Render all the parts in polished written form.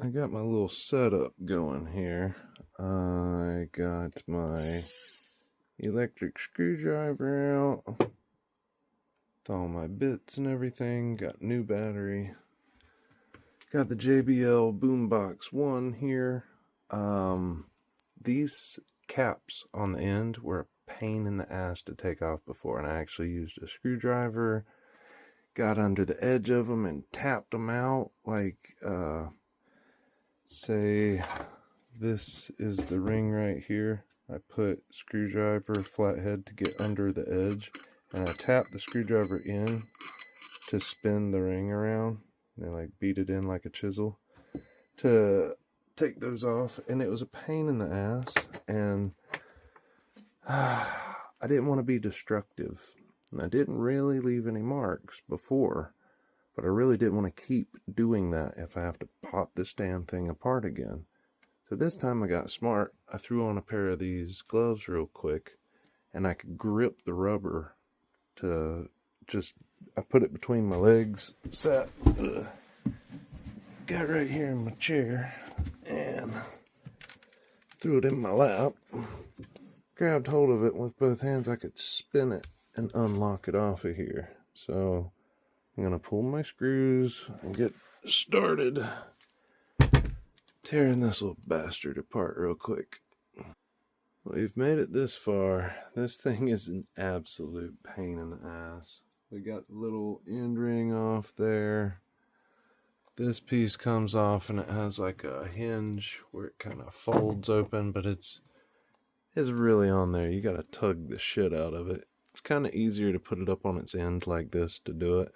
I got my little setup going here. I got my electric screwdriver out with all my bits and everything. Got new battery. Got the JBL boombox 1 here. These caps on the end were a pain in the ass to take off before, and I actually used a screwdriver, got under the edge of them and tapped them out. Like, say this is the ring right here. I put screwdriver flathead to get under the edge, and I tap the screwdriver in to spin the ring around, and like beat it in like a chisel to take those off. And it was a pain in the ass, and I didn't want to be destructive, and I didn't really leave any marks before, but I really didn't want to keep doing that if I have to pop this damn thing apart again. So this time I got smart. I threw on a pair of these gloves real quick, and I could grip the rubber to just, I put it between my legs, sat, got right here in my chair, and threw it in my lap, grabbed hold of it with both hands. I could spin it and unlock it off of here. So I'm going to pull my screws and get started tearing this little bastard apart real quick. We've made it this far. This thing is an absolute pain in the ass. We got the little end ring off there. This piece comes off and it has like a hinge where it kind of folds open, but it's really on there. You gotta tug the shit out of it. It's kind of easier to put it up on its end like this to do it.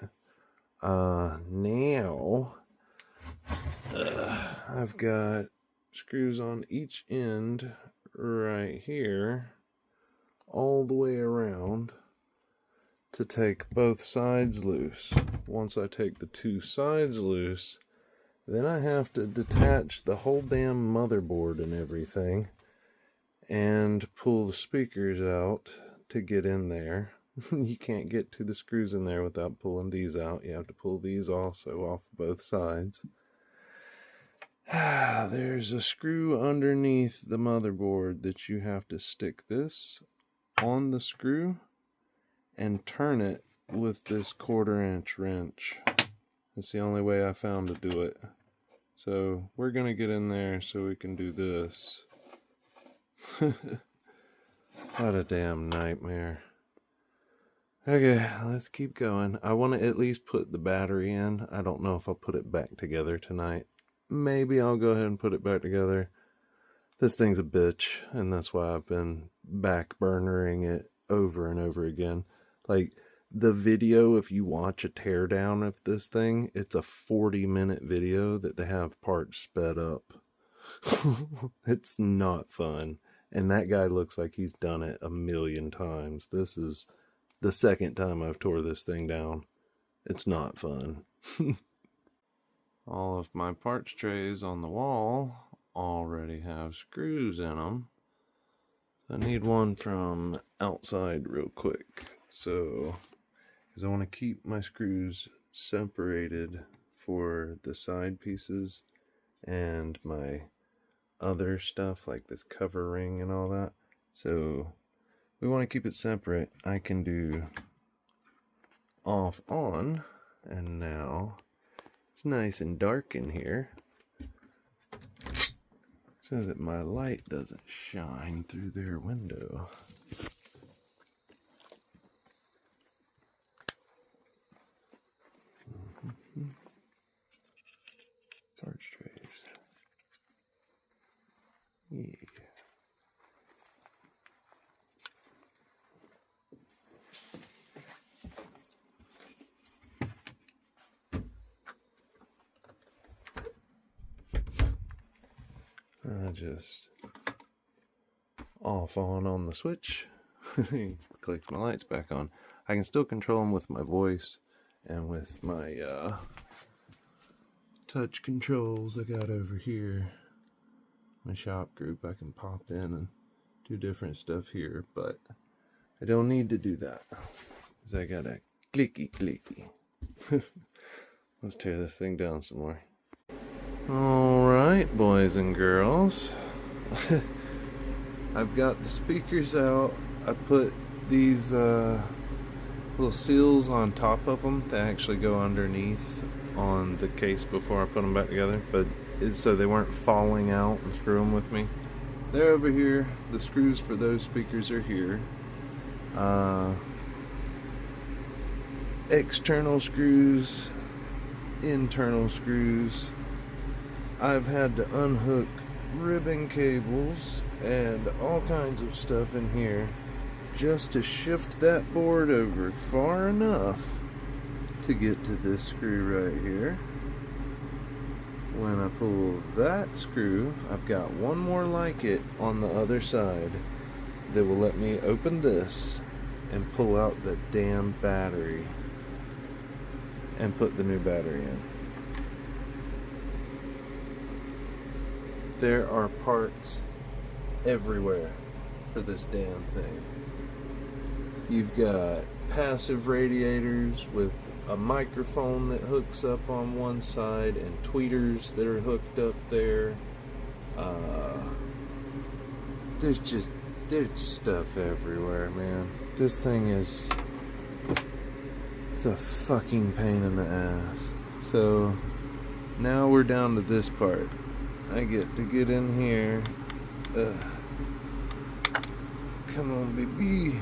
Now I've got screws on each end right here all the way around to take both sides loose. Once I take the two sides loose, then I have to detach the whole damn motherboard and everything and pull the speakers out to get in there. You can't get to the screws in there without pulling these out. You have to pull these also off both sides. There's a screw underneath the motherboard that you have to stick this on the screw and turn it with this 1/4-inch wrench. That's the only way I found to do it. So we're gonna get in there so we can do this. What a damn nightmare. Okay, let's keep going. I want to at least put the battery in. I don't know if I'll put it back together tonight. Maybe I'll go ahead and put it back together. This thing's a bitch, and that's why I've been back burnering it over and over again. Like, the video, if you watch a teardown of this thing, it's a 40-minute video that they have parts sped up. It's not fun. And that guy looks like he's done it a million times. This is the second time I've tore this thing down. It's not fun. All of my parts trays on the wall already have screws in them. I need one from outside real quick. So, because I want to keep my screws separated for the side pieces and my other stuff like this cover ring and all that. So we want to keep it separate. I can do off on, and now it's nice and dark in here so that my light doesn't shine through their window. Parts trays. Yeah. I just off on the switch. Clicks my lights back on. I can still control them with my voice and with my touch controls I got over here. My shop group, I can pop in and do different stuff here, but I don't need to do that because I got a clicky. Let's tear this thing down some more. Alright. boys and girls. I've got the speakers out. I put these little seals on top of them to actually go underneath on the case before I put them back together, but it's so they weren't falling out and screw them with me. They're over here. The screws for those speakers are here. External screws, internal screws. I've had to unhook ribbon cables and all kinds of stuff in here just to shift that board over far enough to get to this screw right here. When I pull that screw, I've got one more like it on the other side that will let me open this and pull out the damn battery and put the new battery in. There are parts everywhere for this damn thing. You've got passive radiators with a microphone that hooks up on one side and tweeters that are hooked up there. There's stuff everywhere, man. This thing is a fucking pain in the ass. So now we're down to this part. I get to get in here. Come on, baby.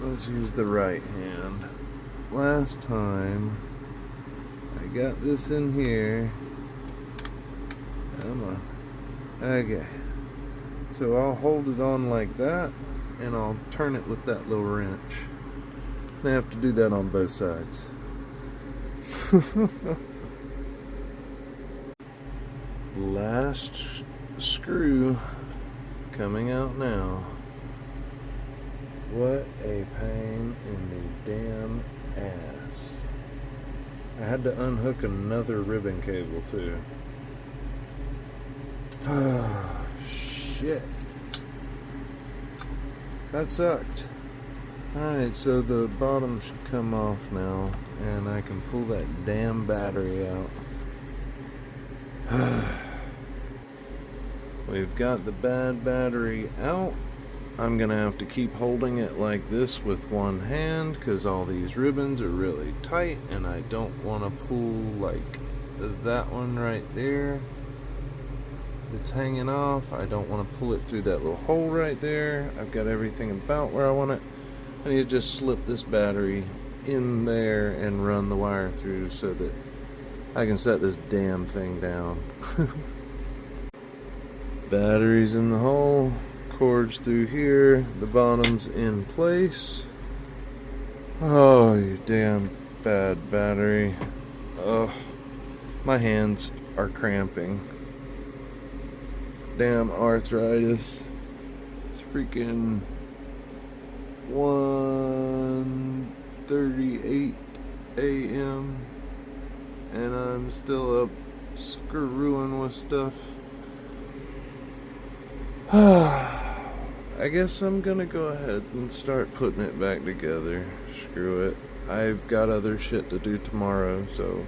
Let's use the right hand. Last time I got this in here. Come on. Okay. So I'll hold it on like that and I'll turn it with that little wrench. I have to do that on both sides. Last screw coming out now. What a pain in the damn ass. I had to unhook another ribbon cable too. Oh, shit. That sucked. Alright, so the bottom should come off now, and I can pull that damn battery out. We've got the bad battery out. I'm gonna have to keep holding it like this with one hand because all these ribbons are really tight and I don't want to pull like that one right there that's hanging off. I don't want to pull it through that little hole right there. I've got everything about where I want it. I need to just slip this battery in there and run the wire through so that I can set this damn thing down. Batteries in the hole, cords through here, the bottom's in place. Oh, you damn bad battery. Oh, my hands are cramping. Damn arthritis. It's freaking 1:38 a.m. and I'm still up screwing with stuff. I guess I'm gonna go ahead and start putting it back together. Screw it. I've got other shit to do tomorrow, so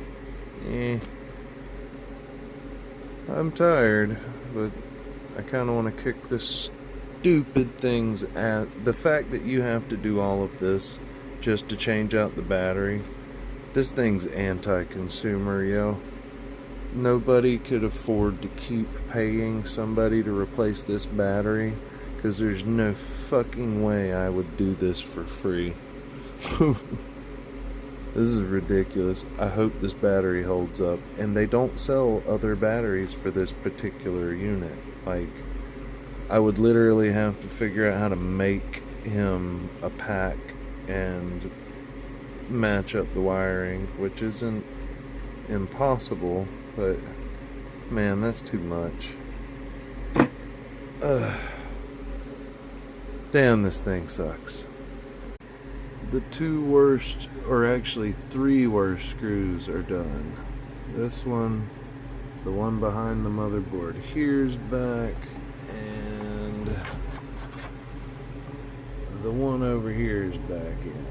I'm tired, but I kinda wanna kick this stupid things at the fact that you have to do all of this just to change out the battery. This thing's anti-consumer, yo. Nobody could afford to keep paying somebody to replace this battery because there's no fucking way I would do this for free. This is ridiculous. I hope this battery holds up, and they don't sell other batteries for this particular unit. Like, I would literally have to figure out how to make him a pack and match up the wiring, which isn't impossible, but man, that's too much. Damn, this thing sucks. The two worst, or actually three worst screws are done. This one, the one behind the motherboard here's back, and the one over here is back in.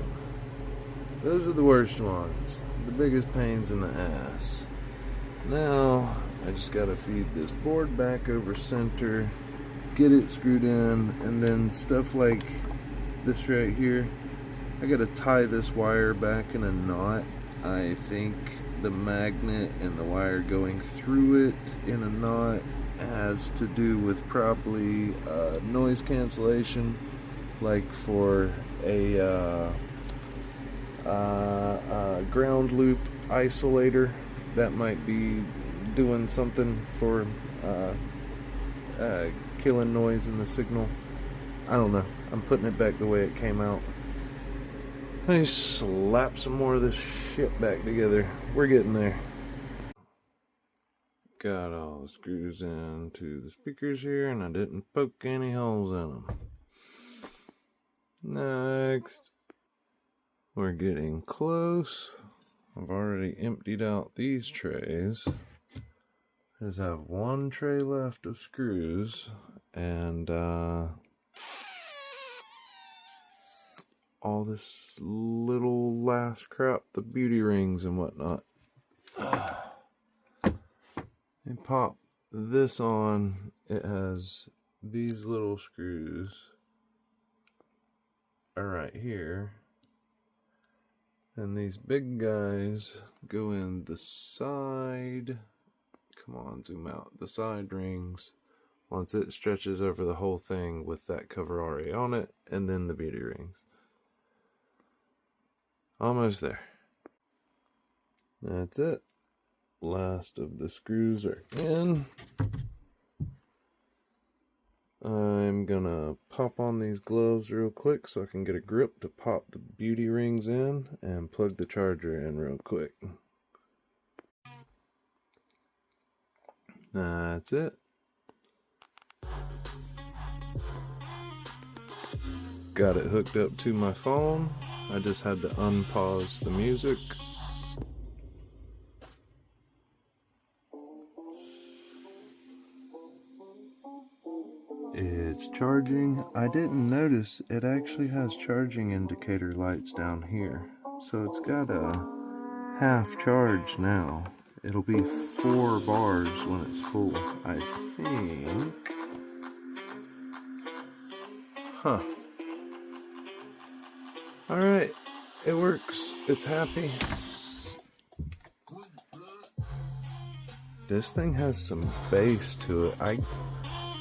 Those are the worst ones, the biggest pains in the ass. Now I just gotta feed this board back over center, get it screwed in, and then stuff like this right here, I gotta tie this wire back in a knot. I think the magnet and the wire going through it in a knot has to do with probably noise cancellation, like for a ground loop isolator. That might be doing something for killing noise in the signal. I don't know. I'm putting it back the way it came out. Let me slap some more of this shit back together. We're getting there. Got all the screws into the speakers here, and I didn't poke any holes in them. Next. We're getting close. I've already emptied out these trays. I just have one tray left of screws, and all this little last crap, the beauty rings and whatnot. And pop this on. It has these little screws are right here, and these big guys go in the side. Come on, zoom out. The side rings once it stretches over the whole thing with that cover already on it, and then the beauty rings. Almost there. That's it. Last of the screws are in. I'm gonna pop on these gloves real quick so I can get a grip to pop the beauty rings in and plug the charger in real quick. That's it. Got it hooked up to my phone. I just had to unpause the music. It's charging. I didn't notice it actually has charging indicator lights down here. So it's got a half charge now. It'll be 4 bars when it's full, I think. Huh. Alright, it works. It's happy. This thing has some bass to it.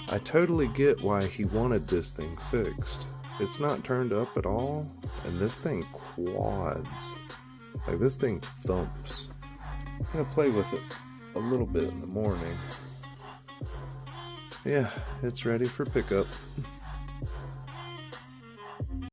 I totally get why he wanted this thing fixed. It's not turned up at all, and this thing quads. Like, this thing thumps. I'm gonna play with it a little bit in the morning. Yeah, it's ready for pickup.